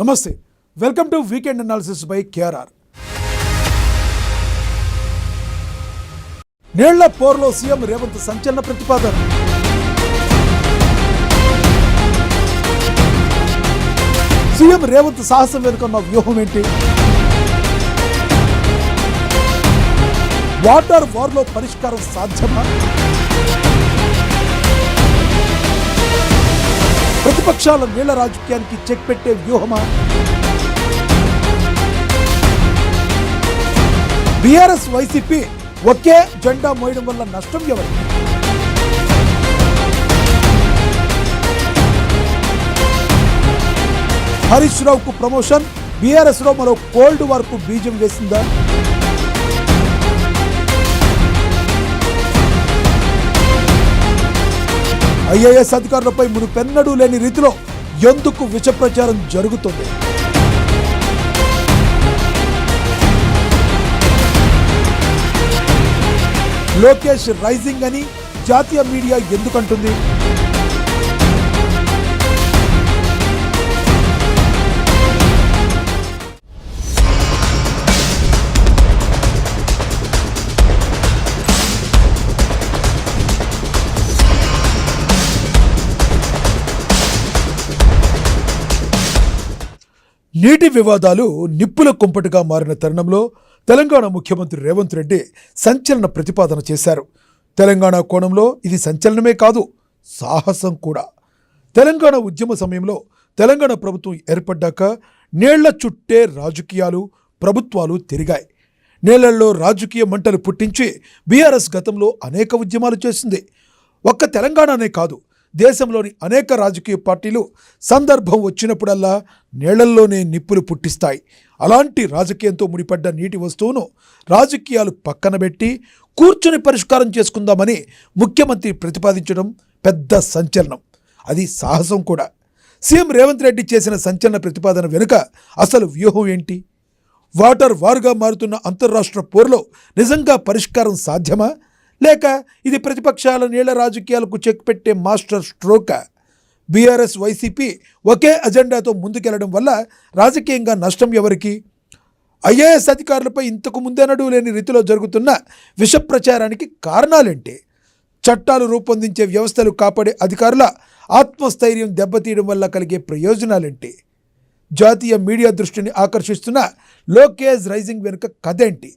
నమస్తే, welcome to weekend analysis by KRR. నీళ్ల పోర్లో CM Revanth సంచలన ప్రతిపాదన. సీఎం రేవంత్ సాహసం వెనుకన్న వ్యూహం ఏంటి? వాటర్ వార్లో పరిష్కారం సాధ్యమా? ప్రతిపక్షాల నీళ్ల రాజకీయానికి చెక్ పెట్టే వ్యూహమా? బీఆర్ఎస్ వైసీపీ ఒకే జెండా మోయడం వల్ల నష్టం ఎవరు? హరీష్ రావుకు ప్రమోషన్ బీఆర్ఎస్ లో మరో కోల్డ్ వార్ కు బీజం వేసిందా? ఐఏఎస్ అధికారులపై మునుపెన్నడూ లేని రీతిలో ఎందుకు విష ప్రచారం జరుగుతుంది? లోకేష్ రైజింగ్ అని జాతీయ మీడియా ఎందుకంటుంది? నీటి వివాదాలు నిప్పుల కుంపటిగా మారిన తరుణంలో తెలంగాణ ముఖ్యమంత్రి రేవంత్ రెడ్డి సంచలన ప్రతిపాదన చేశారు. తెలంగాణ కోణంలో ఇది సంచలనమే కాదు, సాహసం కూడా. తెలంగాణ ఉద్యమ సమయంలో తెలంగాణ ప్రభుత్వం ఏర్పడ్డాక నీళ్ల చుట్టే రాజకీయాలు, ప్రభుత్వాలు తిరిగాయి. నీళ్లలో రాజకీయ మంటలు పుట్టించి బీఆర్ఎస్ గతంలో అనేక ఉద్యమాలు చేసింది. ఒక్క తెలంగాణనే కాదు, దేశంలోని అనేక రాజకీయ పార్టీలు సందర్భం వచ్చినప్పుడల్లా నీళ్లల్లోనే నిప్పులు పుట్టిస్తాయి. అలాంటి రాజకీయంతో ముడిపడ్డ నీటి వస్తువును రాజకీయాలు పక్కన పెట్టి కూర్చొని పరిష్కారం చేసుకుందామని ముఖ్యమంత్రి ప్రతిపాదించడం పెద్ద సంచలనం. అది సాహసం కూడా. సీఎం రేవంత్ రెడ్డి చేసిన సంచలన ప్రతిపాదన వెనుక అసలు వ్యూహం ఏంటి? వాటర్ వార్గా మారుతున్న అంతర్రాష్ట్ర పోరులో నిజంగా పరిష్కారం సాధ్యమా? లేక ఇది ప్రతిపక్షాల నీళ్ల రాజకీయాలకు చెక్ పెట్టే మాస్టర్ స్ట్రోకా? బీఆర్ఎస్ వైసీపీ ఒకే అజెండాతో ముందుకెళ్లడం వల్ల రాజకీయంగా నష్టం ఎవరికి? ఐఏఎస్ అధికారులపై ఇంతకు ముందెన్నడూ లేని రీతిలో జరుగుతున్న విష ప్రచారానికి కారణాలేంటి? చట్టాలు రూపొందించే వ్యవస్థలు కాపాడే అధికారుల ఆత్మస్థైర్యం దెబ్బతీయడం వల్ల కలిగే ప్రయోజనాలేంటి? జాతీయ మీడియా దృష్టిని ఆకర్షిస్తున్న లోకేష్ రైజింగ్ వెనుక కథేంటి?